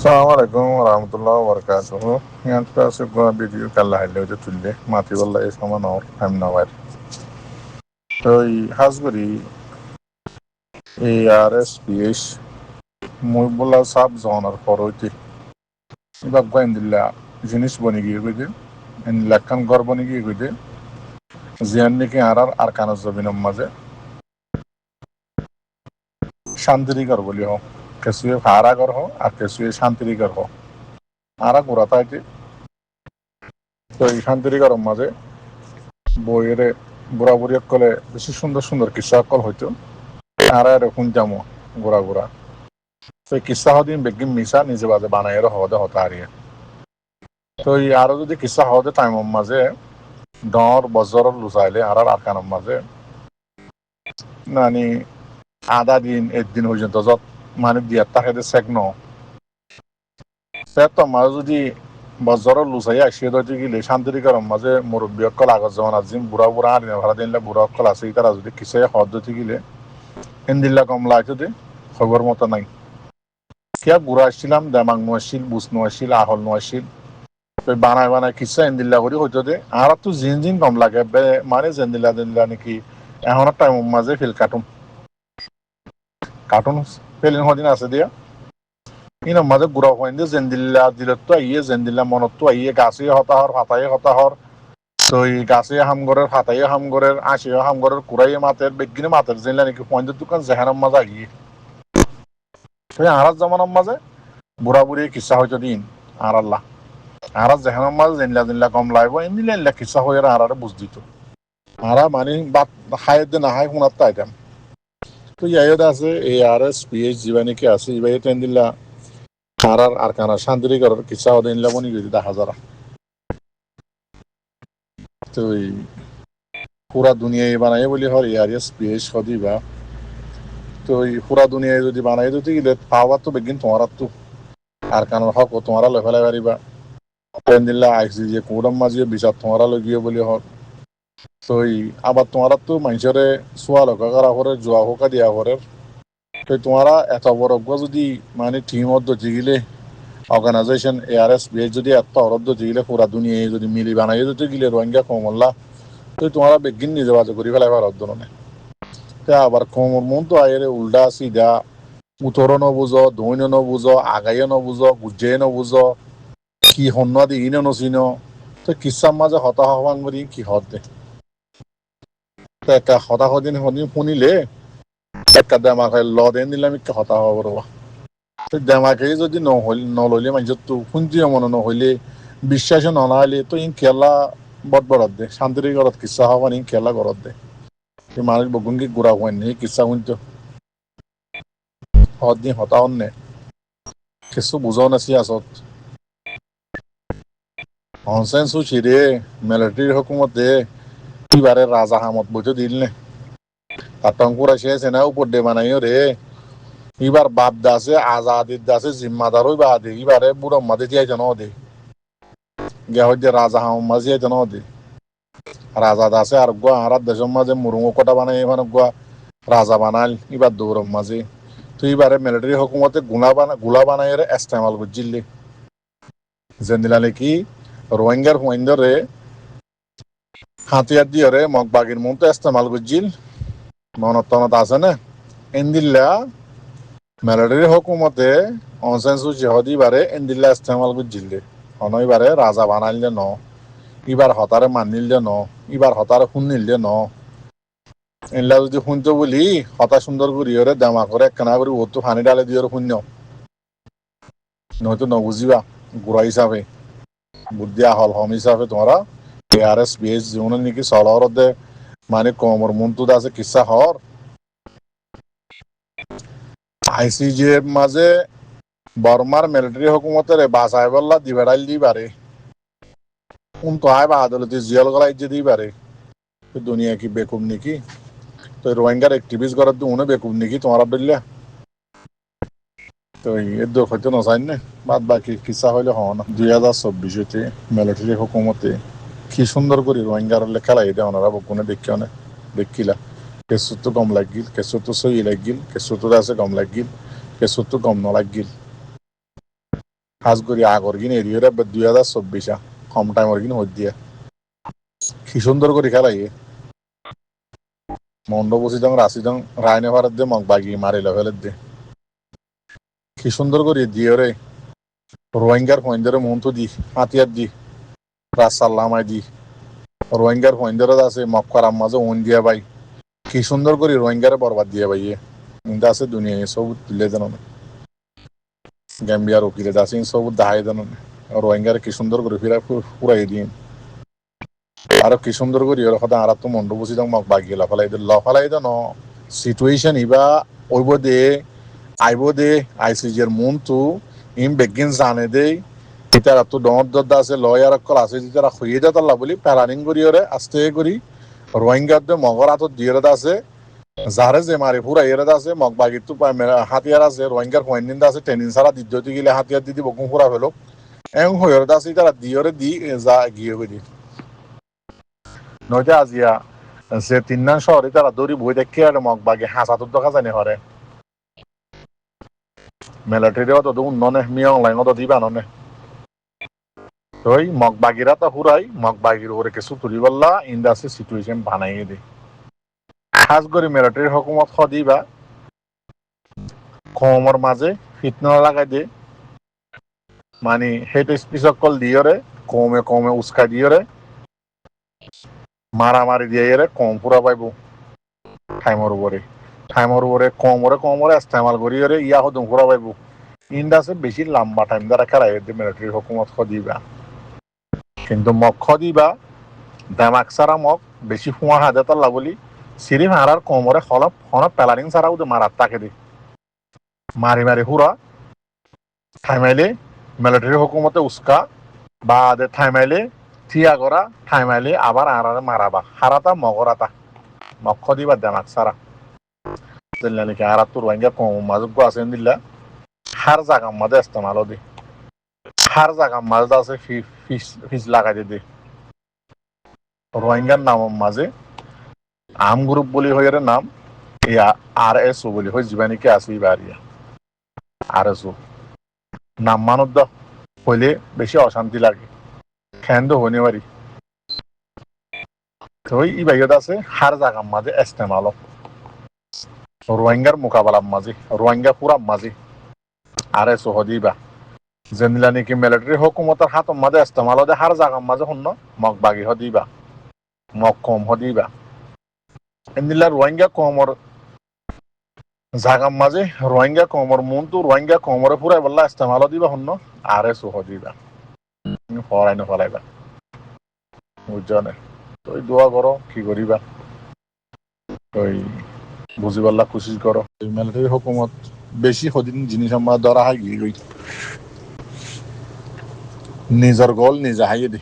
Assalamualaikum warahmatullahi wabarakatuh. Yang kita sebuah video kala halle itu tulle mati wallahi sama nor I'm nowhere. তো এই হাজবেরি এই আর S PS মই বলা sub জনার পর হইতে এবার গোয়েন দিল্লা জিনিস বনে গিয়ে কইতে এন লাখান ঘর বনে গিয়ে কইতে জিয়ান নাকি আর কানার জমিনের মাঝে শান্তিরিকর বলি হোক কেসুয়ে ভাড়া ঘর হোক আর কেসুয়ে শান্তিরিকর হোক আরা গোড়া তাইতে তো এই শান্তিরিকর মাঝে বইয়ের বুড়া বুড়ি কলে বেশি সুন্দর সুন্দর কিসা কল হইতো আর এরকম যামো গোড়া গোড়া তো কিসা হদিন বেগিন মিশা নিজে বাজে বানাইয়ের হদে হতা হারিয়ে তো এই আরো যদি কিসা হদে টাইমের মাঝে ডর বজর লুচাইলে আর আরকানের মাঝে নানি আধা দিন একদিন পর্যন্ত যত মানে দিয়ে তাকে সেগন সে তো মাঝে যদি বজর লুচাই আসিয়ে দইতে গেলে শান্তিরিকর মাঝে মুরব্বী অকল আগত যেমন আজিম বুড়া বুড়া আর ভাড়া দিনলে বুড়া অকল আছে তারা যদি কিসে হদ দইতে গেলে এন্দিল্লা কমলা আইতো দে খবর মতো নাই কিয়া বুড়া আসছিলাম দেমাগ নোয়াছিল বুঝ নোয়াছিল আহল নোয়াছিল বানায় বানায় কিসা এন্দিল্লা করি হইতো দে আর তো জিন জিন কম লাগে মানে জেন্দিল্লা জেন্দিল্লা নাকি এখন টাইম মাঝে ফিল কার্টুন ফিলিং হদিন আছে দিয়া ইন মাঝে গুড়া হইন দিয়ে জেন্দিল্লা দিলে তো আইয়ে জেন্দিল্লা মনত তো আইয়ে গাছে হতাহর ফাতাইয়ে হতাহর তো এই গাছে হামগরের ফাতাইয়ে হামগরের আশিয়ে হামগরের কুড়াইয়ে মাতের বেগিনে মাতের জেনলা নাকি পয়েন্টের দোকান জেহানের মাঝে আগিয়ে সেই আরার জামানের মাঝে বুড়া বুড়ি কিসা হইতো দিন আর আল্লাহ আর জেহানের মাঝে জেনলা জেনলা কম লাগবো এমনি লেনলা কিসা হয়ে আরারে বুঝ দিত আরা মানে বাত হায় দে না হায় শোনার তাইতাম তো ইয়াইত আছে এই আর এস পিএইচ জীবানিকে আছে ইবাই টেন দিলা আর কানা শান্তিরিকর কিসা হদিন লাবনি গেছি দেখা যারা তো এই পুরা দুনিয়ায় বানাই বলি হর ইয়ার এস পিএইচ হদিবা তো এই পুরা দুনিয়ায় যদি বানাই দিতে গেলে পাওয়ার তো বেগিন তোমার তো আর কানার হক তোমারা লয় ফেলাই পারিবা টেন দিলা আইসি যে কোডম মাঝিয়ে বিচার তোমারা লগিয়ে বলি হক তো এই আবার তোমারা তো মানুষের চোয়া লগা করা করে জোয়া হোকা দিয়া করে তো তোমারা এত বড় যদি মানে টিমত ধরতে গেলে অর্গানাইজেশন এআরএস বিএস যদি এত অরব ধরতে গেলে পুরা দুনিয়ায় যদি মিলি বানাই ধরতে গেলে রোহিঙ্গা কমল্লা তো তোমারা বেগিন নিজে বাজে করি ফেলাই পারার ধরনের আবার কমর মন তো আয়ের উল্টা সিধা উত্তরও নবুঝো দৈন্য নবুঝো আগাইও নবুঝো গুজ্জে নবুঝো কি হন্য দিই নচিন তো কিসার মাঝে হতাশ হবান করি কি হত দে একটা হতাশ দিন শুনিলে একটা দেমাক ল দেন দিলে আমি হতাশ হব রবা দেমাকে যদি নলইলে মানুষ তো শুনতে মনে নহইলে বিশ্বাস ননাইলে তো ইন খেলা বট বড়ত দে শান্তির ঘরত কিসা হবান ইন খেলা ঘরত দে মানুষ বগুনকে গুড়া হইন নি কিসা শুনতো হদ দিন হতাহন নে কিছু বুঝাও নাছি আসত হনসেন সুছি রে মিলিটারির হুকুমত দে এবারে রাজা হামত বইতে দিল নে আতঙ্কুর আসিয়াছে না উপর ডে বানাইও রে এবার বাপ দাসে আজাদির দাসে জিম্মাদার হইবা দে এবারে বুড়ো মাদে দিয়ে যেন দে গিয়া হইতে রাজা হাম মাঝিয়ে যেন দে রাজা দাসে আর গুয়া আর দেশের মাঝে মুরুঙ্গ কোটা বানাই এখানে গুয়া রাজা বানাল এবার দৌড়ম মাঝে তো এবারে মিলিটারি হুকুমতে গুলা বানাই ইস্তেমাল করছিলি জেন্দিলালে কি রোহিঙ্গার হুইন্দরে হাতিয়ার দিয়ে রে মগ বাগির মন তো ইস্তেমাল করছিল মনত টনত আছে না এন্দিল্লা মিলিটারি হুকুমতে অনসেন্সু জেহদি বারে এন্দিল্লা ইস্তেমাল করছিল অনইবারে রাজা বানাইল ন এবার হতারে মানিল ন এবার হতারে শুনিল ন এনলা যদি শুনতো বলি হতা সুন্দর করি ওরে দেমা করে একখানা করে ও তো পানি ডালে দিয়ে শূন্য নয়তো নবুঝিবা গুড়া হিসাবে বুদ্ধি আহল হম হিসাবে তোমরা এআরএস বিএস জীবন নাকি চলর দে মানে কমর মন্তুদ আছে কিসা হর আইসিজি এর মাঝে বর্মার মিলিটারি হুকুমতের বাসায় বল্লা দিবেড়াইল দি পারে তো আয় বা আদালতে জিয়াল গলাই যে দিই পারে দুনিয়া কি বেকুম নাকি তো রোহিঙ্গার অ্যাক্টিভিস্ট করার তো উনি বেকুম নাকি তোমারা বললে তো এর দুঃখ হইতে নচাইন না বাদ বাকি কিসা হইলে হওয়া না 2024 মিলিটারি হুকুমতে কি সুন্দর করে রোহিঙ্গার খেলাই দেয় ওনারা বকুনে দেখিও না দেখিলা কেঁচুর তো কম লাগিল কেঁচুর তো সই লাগিল কেঁচুর তো আছে কম লাগিল কেঁচুর তো কম নলাগিল হাজ করি আগর কিনে এরিয়ারে 2024 কম টাইমর কিনে হই দিয়া কি সুন্দর করে খেলাই মন্ড বসি দং রাশি দং রায়নে ভারত দে মগ বাগি মারি লেভেলের দে কি সুন্দর করে দিয়ে রে রোহিঙ্গার পয়েন্টারে মন্ত্র দি হাতিয়ার দি রাসাল্লামাই দি রোহিঙ্গার পয়েন্টারে আছে মক্কার আম্মাজে ওন দিয়া ভাই কি সুন্দর করে রোহিঙ্গারে বরবাদ দিয়ে ভাই ইন্দা আছে দুনিয়া সব তুলে দেন গ্যাম্বিয়ার উকিলে আছে সব দাহাই দেন রোহিঙ্গারে কি সুন্দর করে ফিরা পুরাই দিয়ে আর কি সুন্দর করি ওর কথা আর তো মন্ড বুঝি দং মগ বাগিয়ে লফালাই ন সিচুয়েশন ইবা ওইব দে আইব দে আইসিজির মন তো ইম বেগিন জানে দে ইতারা তো ডর দরদা আছে লয়ার অকল আছে যেটা হইয়ে দে তাল্লা বলি প্যারানিং করি ওরে আস্তে করি রোহিঙ্গার দে মগর হাতত দিয়ে আছে যারে যে মারে পুরা এরে আছে মগ বাগির তো হাতিয়ার আছে রোহিঙ্গার পয়েন্ট আছে ট্রেনিং ছাড়া দ্বিতীয়তে গেলে হাতিয়ার দিদি বকুম পুরা ফেলো এম হয়ে আছে তারা দিয়ে দি যা গিয়ে করি নইতে আজিয়া যে তিননান শহরে তারা দৌড়ি বই দেখে আর মগ বাগে হাসাতুর দেখা জানি হরে মিলিটারি তো উন্নয়নে মিয়া অনলাইন তো দিবা ননে ওই মগ বাগিরা তো হুরাই মগ বাগির উপরে কিছু তুলি বললা ইন্ডাস্ট্রি সিচুয়েশন বানাইয়ে দে খাস করে মিলিটারি হকুমত দিবা কমর মাঝে ফিটনা লাগাই দে মানে হেট স্পিচ কল দিয়রে কমে কমে উস্কা দিয়রে মারামারি দিয়ে কম পুরা পাইব টাইমর উপরে কমরে ইস্তেমাল করি ইয়া হদম পুরা পাইব ইন্ডাসে বেশি লম্বা টাইম দ্বারা খেলাই মিলিটারি হুকুমত দিবা কিন্তু মগ দিবা দেমাক সারা মগ বেশি ফুয়া হাতে তাল্লা বলি সিরি মারার কমরে হলপ হনপ প্যালারিং সারা উদে মারার তাকে দি মারি মারি হুরা থাইমাইলে মিলিটারি হুকুমতে উস্কা বা দে থাইমাইলে থিয়া করা থাইমাইলে আবার আরারে মারাবা হারাতা মগরাতা মক্ষ দিবা দেমাক সারা দিল্লা নাকি আরাত তো রোহিঙ্গা কম মাজুক আছে দিল্লা হার জায়গা মাঝে ইস্তেমাল দি হার জায়গা মাঝে আছে ফিস লাগাই দে রোহিঙ্গার নাম মাঝে আম গ্রুপ বলি হয়ে নাম RSO বলি হয় জীবানিকে আছে বাড়িয়া RSO নাম মানব হইলে বেশি অশান্তি লাগে খেন্দ হইনি পারি ওই ইবাইয়ত আছে হার জায়গার মাঝে ইস্তেমাল রোহিঙ্গার মোকাবেলার মাঝে রোহিঙ্গা পুরা মাঝে RSO হদিবা যেনিলা নাকি মিলিটারি হুকুমতের হাতর মাঝে ইস্তেমাল দে হার জায়গার মাঝে শুন মগ বাগি হদিবা মগ কম হদিবা এনিলা রোহিঙ্গা কমর জাগার মাঝে রোহিঙ্গা কমর মন তো রোহিঙ্গা কমরে পুরাই বললা ইস্তেমাল দিবা শুন RSO হদিবা ফরাই নফলাইবা বুঝছনে তুই দোয়া করো কি করিবা ওই বুঝি পারলা কোশিশ করো মিলিটারি হুকুমত বেশি সদিন জিনিস আমার ধরা হয় গিয়ে গই নিজের গল নিজে হাইয়ে দি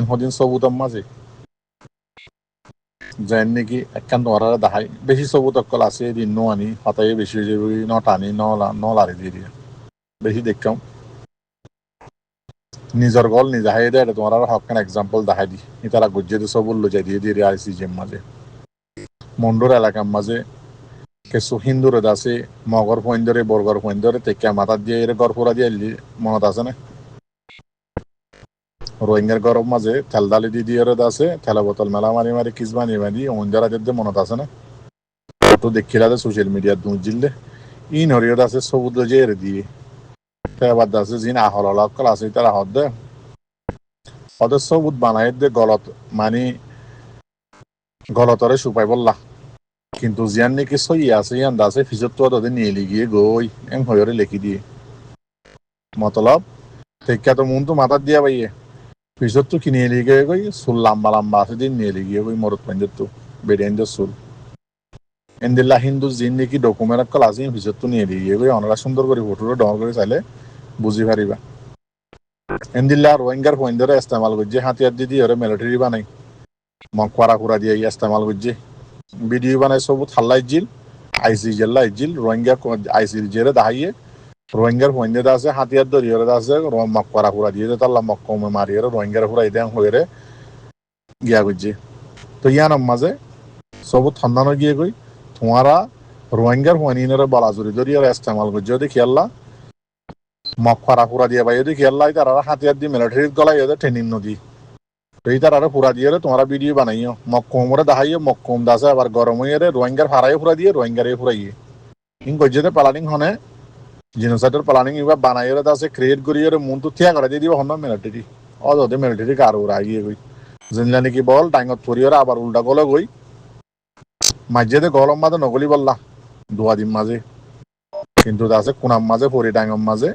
সদিন সবুতম মাঝে যেন নাকি একখান ধরারে দেখাই বেশি সবুত অকল আছে দিন নো আনি হতাই বেশি হয়ে যাবে নটানি নলারি দিয়ে দিয়ে বেশি দেখতাম নিজের গল নিজে হাইয়ে দেয় তোমার আর হকান এক্সাম্পল দেখাই দি তারা গুজিয়ে সব উল্লো যাই দিয়ে দিয়ে ICJ মাঝে মন্ডুর এলাকার মাঝে কিছু হিন্দুর আছে মগর পয়েন্টরে বর্গর পয়েন্টরে টেকা মাথা দিয়ে গড় পুরা দিয়ে মনত আছে না রোহিঙ্গার গরম মাঝে তেল দালি দি দিয়ে আছে তেলা বোতল মেলা মারি মারি কিস বানিয়ে বানিয়ে অঞ্জারা যে মনত আছে না ফটো দেখিলা সোশ্যাল মিডিয়া দুজিলে ইন হরিয়ত আছে সবুজ যে এর দিয়ে এবার আছে জিন আহল অকল আছে তারা হদ দে ওদের সবুজ বানাই দে গলত মানে গলতরে সুপাই বললা কিন্তু জিয়ান নাকি সই আছে ইয়ান দাসে ফিজত তো ওদের নিয়ে লিগিয়ে গই এম হয়রে লেখি দিয়ে মতলব টেকা তো মন তো মাথার দিয়া পাইয়ে পিছত তো কিনে লিগে গই চুল লম্বা লম্বা আছে দিন নিয়ে লিগিয়ে গই মরত পাঞ্জত তো বেরিয়ান চুল এন্দিল্লা হিন্দু জিন নাকি ডকুমেন্ট কল আছে পিছত তো নিয়ে লিগিয়ে গই অনারা সুন্দর করে ফটোটা ডর করে চাইলে বুঝি পারিবা এন্দিল্লা রোহিঙ্গার পয়েন্টরে ইস্তেমাল করছে হাতিয়ার দিদি ওরে মিলিটারি বানাই মগ করা কুড়া দিয়ে ইস্তেমাল করছে ভিডিও বানাই সব থাল্লা ইজিল ICJ ইজিল রোহিঙ্গা ICJ দাহাইয়ে রোহিঙ্গার পয়েন্টে আছে হাতিয়ার দরিয়রে আছে মগ করা কুড়া দিয়ে তাল্লা মগ কমে মারিয়ে রোহিঙ্গার পুরা ইদাং হয়ে গিয়া করছে তো ইয়ানোর মাঝে সব ঠান্ডানো গিয়ে গই তোমারা রোহিঙ্গার পয়েন্টরে বলা জুড়ি দরিয়রে ইস্তেমাল করছে দেখি আল্লাহ মক ফারা ফুরা দিয়ে ভাই দেখি আল্লাহ তারা হাতিয়ার দি মিলিটারির গলায় এদের ট্রেনিং নদী এই তারা ফুরা দিয়ে তোমরা ভিডিও বানাইও মক কোমরে দেখাইও মক কোম দাসে আবার গরম হয়ে রোহিঙ্গার ফারাই ফুরা দিয়ে রোহিঙ্গারে ফুরাইয়ে ইন গজ্জেতে প্লানিং হনে জিনোসাইডের প্লানিং এবার বানাইরে দাসে ক্রিয়েট করিয়ে মন তো থিয়া করে দিয়ে দিব হন মিলিটারি অদে মিলিটারি কার ওরা গিয়ে গই জিনলা নাকি বল ডাঙ্গত পরিয়রে আবার উল্টা গলে গই মাঝেতে গলম মাঝে নগলি বললা দুয়া দিন মাঝে কিন্তু দাসে কুনাম মাঝে পরি ডাঙ্গম মাঝে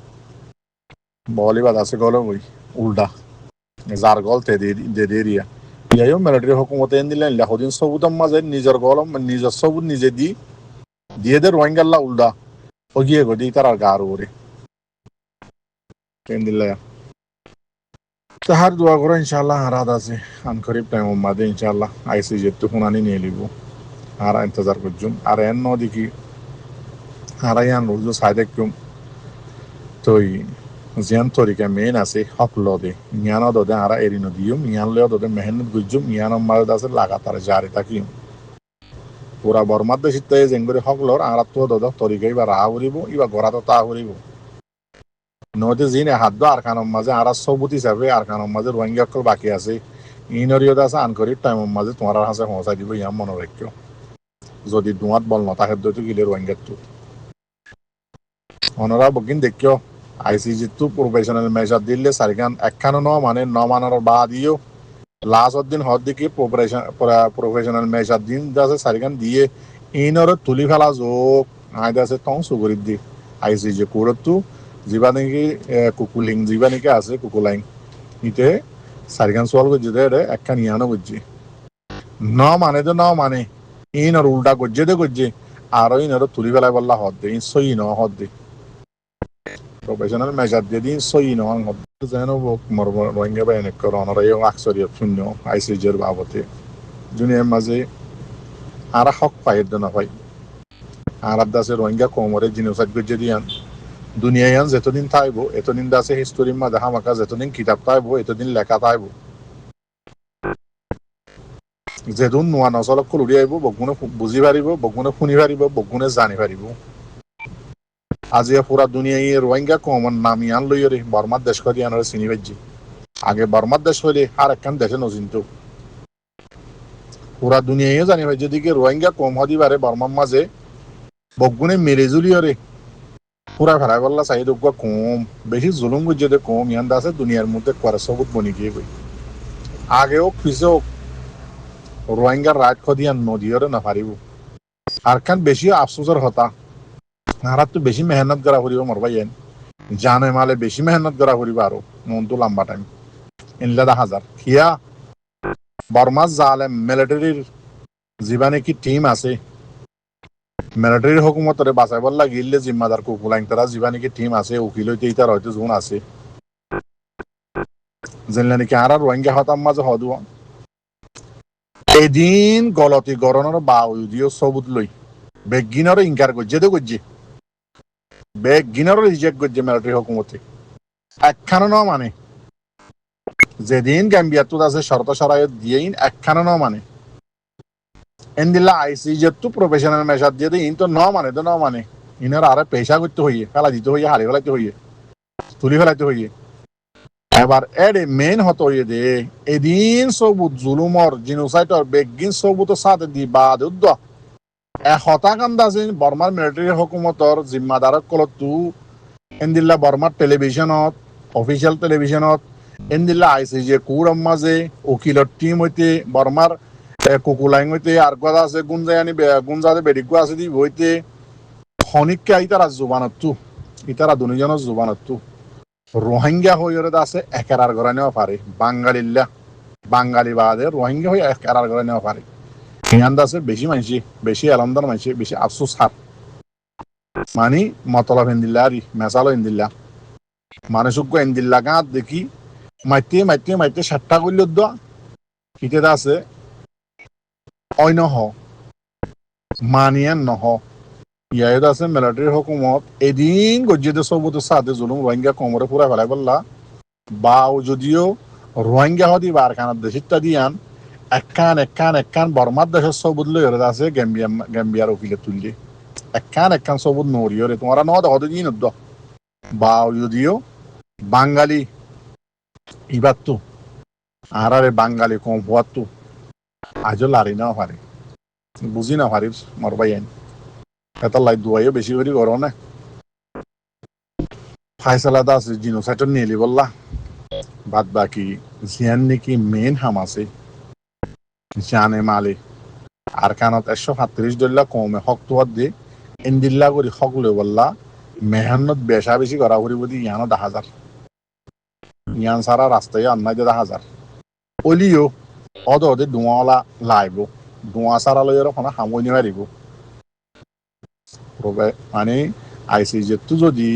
বলি বাদ আছে গলে গই উল্টা যার গল তে দে দিয়া ইয়াইও মিলিটারি হুকুমতে এন দিলেন লেখদিন সবুতম মাঝে নিজের গলম নিজের সবুত নিজে দিয়ে দে রোহিঙ্গাল্লা উল্টা ও গিয়ে গো দিই তার গার ওরে এন দিলে তাহার দোয়া করো ইনশাআল্লাহ হারাত আছে আনকরিব টাইম মাদে ইনশাআল্লাহ আইসি যেতু শুনানি নিয়ে লিব আর ইন্তজার করছুম আর এন ন দেখি হারাইয়ান রোজ সাইডে কুম তই জিয়ান তরিকা মেন আছে হক লদে মিয়ান দদে আরা এরি নদিও মিয়ান লে দদে মেহনত গুজুম মিয়ান মাদ আছে লাগাতার জারি থাকিম পুরা বর্মার দেশিত জেঙ্গরি হক লর আরা তো দদ তরিকা ইবা রাহা করিব ইবা গড়া তো তা করিব নদী জিনে হাত আর কানম মাঝে আর সবুত হিসাবে আর কানম মাঝে রোহিঙ্গা অকল বাকি আছে ইনরিয়ত আছে আনকরি টাইমের মাঝে তোমার হাসে পৌঁছাই দিব ইয়াম মনে রাখো যদি দুয়াত বল নতাকে তো গিলে রোহিঙ্গার তো অনরা বকিন দেখিও আইসিজি তো প্রফেশনাল মেজার দিলে সারিগান একখানো মানে ন মানার বাদিও লাস্ট দিন হদ দিকে প্রফেশনাল মেজার দিন আছে সারিগান দিয়ে ইনর তুলি ফেলা যোগ আয় আছে তং সুগরি দি আইসিজি কোরত তো যিবা নাকি কুকুলিং যিবা নাকি আছে কুকুলাইং ইতে সারিগান সোয়াল করছে দে একখান ইয়ানো করছে ন মানে তো ন মানে ইনর উল্টা করছে দে করছে আর ইনর তুলি ফেলাই বললা হদ দে ইন সই ন হদ দে প্রফেশনাল মেজার দিয়ে দিন সই ন হদ যেন মর রোহিঙ্গা বাহিনী কর অনরা এই আকসরিয় শূন্য আইসিজির বাবতে দুনিয়ার মাঝে আর হক পাই না ভাই আর দাসে রোহিঙ্গা কোমরে জিনোসাইড করছে দিয়ান দুনিয়ায় যতদিন থাকব এতদিন দাসে হিস্টোরির মাঝে হামাকা যতদিন কিতাব থাকব এতদিন লেখা থাকব যেদিন নোয়া নচলক উড়ি আহিব বগুনে বুঝি পারিব বগুনে শুনি পারিব বগুনে জানি পারিব আজি পুরা দুনিয়ায় রোহিঙ্গা কমন নামিয়ান লইরে বর্মার দেশ করি আনারে চিনি পাইছি আগে বর্মার দেশ হইলে আর একখান দেশে নচিন্ত পুরা দুনিয়ায় জানি পাই যেদিকে রোহিঙ্গা কম হদি পারে বর্মার মাঝে বগুনে মেরে জুলিয়রে পুরা ফেরাই বললা চাহিদ কম বেশি জুলুম গুজে কম ইয়ান আছে দুনিয়ার মধ্যে করে সবুত বনি গিয়ে গই আগেও পিছেও রোহিঙ্গার রাত খদিয়ান নদীরে না পারিব আর খান বেশি আফসোসের হতা আর তো বেশি মেহনত করা করিব মরবাই জানে মালে বেশি মেহনত করা করিব আরো মন তো লম্বা টাইম ইনলা হাজার খিয়া বর্মার জালে মিলিটারির যিবা নাকি টিম আছে মিলিটারির হুকুমতরে বাঁচাইবার লাগিলে জিম্মাদার কুকুলাইন তারা যিবা নাকি টিম আছে উকিল হইতে ইতার হয়তো জোন আছে যেনলা নাকি আর রোহিঙ্গা হতাম মাঝে হদুয়া এদিন গলতি গরনের বাউদিও সবুত লই বেগিনর ইনকার করছে তো করছে বেগিনর রিজেক্ট করছে মিলিটারি হুকুমতে একখানো ন মানে যেদিন গাম্বিয়াত আছে শর্ত সরাইত দিয়ে একখানো ন মানে এনদিল্লা আইসিজের তো প্রফেশনাল মেশার দিয়ে ইন তো ন মানে তো ন মানে ইনার আরে পেশা করতে হইয়ে ফেলা দিতে হইয়ে হারিয়ে ফেলাইতে হইয়ে তুলি ফেলাইতে হইয়ে এবার এডে মেন হতো হইয়ে দে এদিন সবুত জুলুমর জিনোসাইটর বেগিন সবুত সাথে দি বাদ উদ্দ হতাকান্দা আছে বর্মার মিলিটারি হুকুমতর জিম্মাদারক কলত তু এনদিল্লা বর্মার টেলিভিশনত অফিসিয়াল টেলিভিশনত এনদিল্লা আইসিজে কুড়ম মাঝে উকিলর টিম হইতে বর্মার কুকুলাইং হইতে আর কথা আছে গুঞ্জাতে বেডিকু আছে দি হইতে খনিককে ইতারা জুবানতু ইতারা দুজনের জুবানতু রোহিঙ্গা হইরে আছে একেরার ঘরে নেওয়া পারে বাঙালি বাদে রোহিঙ্গা হয়ে একেরার ঘরে নেওয়া পারে হিয়ান আছে বেশি মানসি বেশি আলমদার মানসি বেশি আফসোস হার মানি মতলব হিন্দিল্লা আর মেসালো হিন্দিল্লা মানে সুগ্য হিন্দিল্লা গাঁত দেখি মাইতে সাতটা করল দোয়া হিতে আছে অন্য হ মানিয়ান নহ ইয়াদ আছে মিলিটারি হুকুমত এদিন গজ্জিতে সবুত সাথে জুলুম রোহিঙ্গা কোমরে পুরা ফেলাই বললা বাও যদিও রোহিঙ্গা হদি বার খানার দেশিতা দিয়ান একখান বর্মার দেশের সবুত লই আছে গাম্বিয়ার উকিলে তুললি একখান সবুত নড়িয়রে তোমারা ন হদ দিন বা যদিও বাঙালি ইবার তো আর আরে বাঙালি কম হওয়ার তো আজও লারি নাও পারে বুঝি না পারিস মরবাই আইন এত লাই দুয়াইও বেশি করে করো না ফাইসালা দাস জিনোসাইটর নিয়ে বললা বাদ বাকি জিয়ান নাকি মেন হামাসে জানে মালে আর কানত 137 কমে হক তোয়ার দি ইন্দিল্লা করি হক লে বললা মেহান্নত বেশা বেশি করা করি বলি ইয়ানো 10,000 ইয়ান সারা রাস্তায় আন্নাই 10,000 অলিও অদে ধোঁয়ালা লাইব ধোঁয়া সারা লইয়ের কোনো হামনি মারিব মানে আইসি যেতু যদি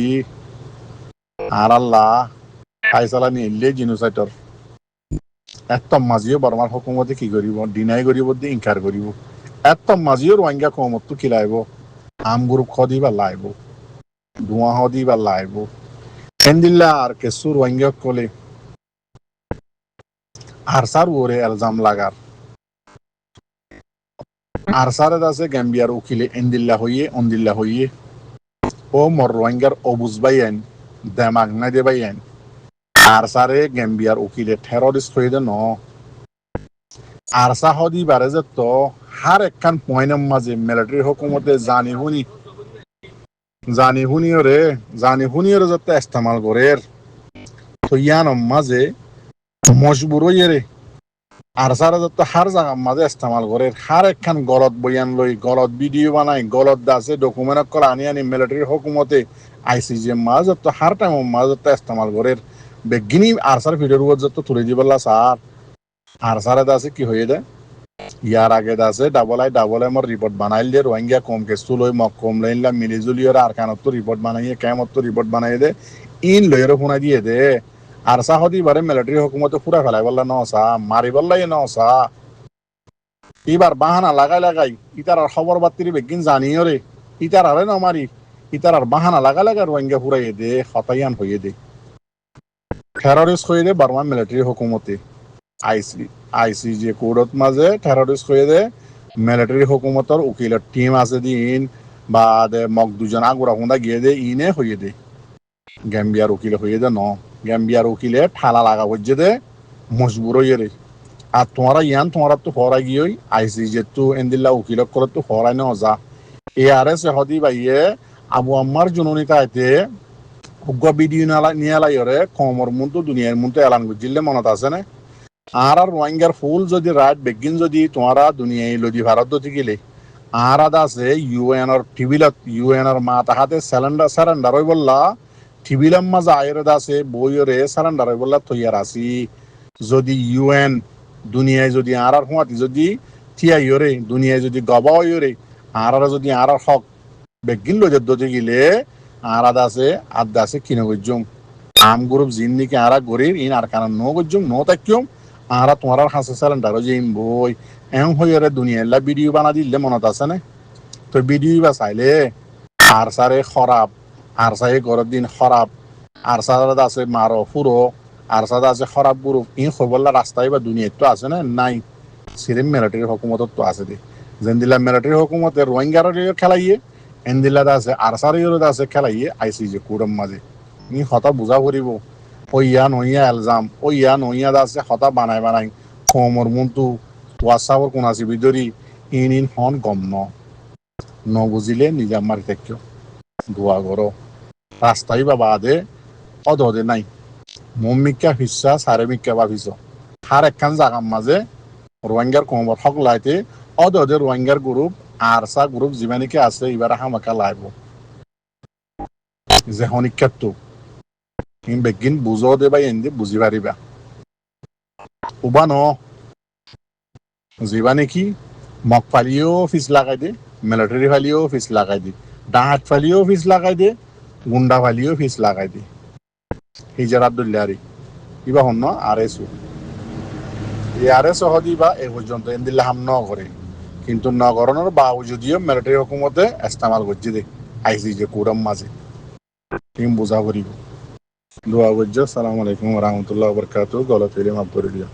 আর আল্লাহ ফাইসালা নিলে জিনোসাইটর এত মাঝিও বর্মার হুকুমতে কি করিব ডিনাই করিব দি ইনকার করিব এত মাঝিও রোহিঙ্গা কমত কি লাইব আম গ্রুপ খদি বা লাইব ধোঁয়া হদি বা লাইব এন্দিল্লা আর কেসু রোহিঙ্গা কলে আর সার ওরে এলজাম লাগার আর সারে দাসে গ্যাম্বিয়ার উকিলে এন্দিল্লা হইয়ে অন্দিল্লা হইয়ে ও মর রোহিঙ্গার অবুজ বাইয়েন দেমাগ না দে বাইয়েন আর সারে গ্যাম্বিয়ার উকিলে টেররিস্ট হয়ে দে ন আর সাহদি বারে যে তো হার একখান পয়েন্টের মাঝে মিলিটারি হুকুমতে জানি হুনিও যাতে ইস্তেমাল করে তো ইয়ান মাঝে মজবুর হইয়ে রে আর সারা যত হার জায়গা মাঝে ইস্তেমাল করে হার একখান গলত বয়ান লই গলত ভিডিও বানাই গলত দাসে ডকুমেন্ট করে আনি আনি মিলিটারি হুকুমতে আইসিজি মাঝ যত হার টাইম মাঝ যত ইস্তেমাল করে বেগিনি আর সার ভিডিওর যত তুলে দিবলা স্যার আর সারে দাসে কি হয়ে দেয় ইয়ার আগে দাসে ডাবল এমর রিপোর্ট বানাইল দিয়ে রোহিঙ্গা কম কেসু লই মক কম লাইনলা মিলিজুলি আর কানত তো রিপোর্ট বানাইয়ে কেমত তো রিপোর্ট বানাই দে ইন লইয়ের শুনাই দিয়ে দে আর সাহদি বারে মিলিটারি হুকুমতে পুরা ফেলাই বললা নসা মারি বললাই নসা এবার বাহানা লাগাই ইতার আর খবর বার্তির বেগিন জানিও রে ইতার আরে নমারি ইতার আর বাহানা লাগাই রোহিঙ্গা ফুরাইয়ে দে হতাইয়ান হইয়ে দে টেররিস্ট হয়ে দে বার্মা মিলিটারি হুকুমতে আইসিজি কোর্টত মাঝে টেররিস্ট হয়ে দে মিলিটারি হুকুমতর উকিলের টিম আছে দিন বা দে মক দুজন আগুরা হুঁদা গিয়ে দে ইনে হইয়ে দে গ্যাম্বিয়ার উকিলে হইয়ে দে ন গ্যাম্বিয়ার উকিলে ঠালা লাগা বলছে দে মজবুর হইয়ে রে আর তোমারা তো হরাই গিয়ে আইসিজি তো এন্দিল্লা উকিলত করে তো হরাই না যা এ আর এস হদি বাইয়ে আবু আম্মার জননী তাইতে উগ্র ভিডিও নিয়ে লাই কমর মুন্তো দুনিয়ার মুন্তো এলান বুঝিলে মনত আছে না আর রোহিঙ্গার ফুল যদি রাইট বেগিন যদি তোমারা দুনিয়ায় লদি ভারত দতি গেলে আর আদা আছে ইউএনর টিভিলত ইউএনর মা তাহাতে সারেন্ডার হই বললা টিভিলাম মাঝে আয়ের আছে বইরে সারেন্ডার হই বললা তৈয়ার আছি যদি ইউএন দুনিয়ায় যদি আর হুঁয়াতি যদি থিয়াই রে দুনিয়ায় যদি গবা রে আর যদি আর হক বেগিন লদি দতি গেলে আর আদা আছে কিনে গজ্জুম আম গ্রুপ জিন্দিকে আর গরির ইন আর কারণ নো গজ্জুম নো তাকিয়ম আর তোমার হাসে সারেন্ডারও যে বই এম হইরে দুনিয়াল্লা ভিডিও বানা দিলে মনত আছে না তো ভিডিও বা চাইলে আর সারে খরাব আর সারে গরর দিন খরাব আর সার আছে মারো ফুরো আর সাদা আছে খরাব গ্রুপ ইন খবরলা রাস্তায় বা দুনিয়ায় তো আছে না নাই সিরিম মিলিটারি হুকুমতত তো আছে দে যেন দিলা মিলিটারি হুকুমতে রোহিঙ্গার খেলাইয়ে এন্দিল্লা আছে আর সারের আছে খেলাইয়ে আইসিজি কুড়ম মাঝে নি হতা বুঝা করিব ওইয়া নইয়া এলজাম ওইয়া নইয়া আছে হতা বানাই কমর মুন্তু ওয়াসাবর কোন আছে বিদরি ইন হন গম ন বুঝিলে নিজা মারি থাকিও দোয়া করো রাস্তায় বা বাদে অদে নাই মম্মিকা হিসা সারে মিকা ভাবিছ হার একখান জাগার মাঝে রোহিঙ্গার কমর হক লাইতে অদে রোহিঙ্গার গ্রুপ আর সা গ্রুপ যিমানিকে আছে এবার হামাকা লাইব যে হনিকাত বেগিন বুঝো দে বা এনে বুঝি পারিবা উবা ন যিবা নেকি মক ফালিও ফিস লাগাই দে মিলিটারি ফালিও ফিস লাগাই দে ডাহাত ফালিও ফিস লাগাই দে গুন্ডা ফালিও ফিস লাগাই দে হিজার আব্দুল্লাহারি ইবা হন আর এসু এই আর এস হদি বা এ পর্যন্ত এন্দিল্লা হাম ন করে কিন্তু নগরণের বাউ যদিও মিলিটারি হুকুমতে ইস্তেমাল করছে দে আইসিজি কুড়ম মাঝে টিম বুঝা করিব দোয়া করছো সালাম আলাইকুম রহমতুল্লাহ বরকাত গলত মাফ করে দিও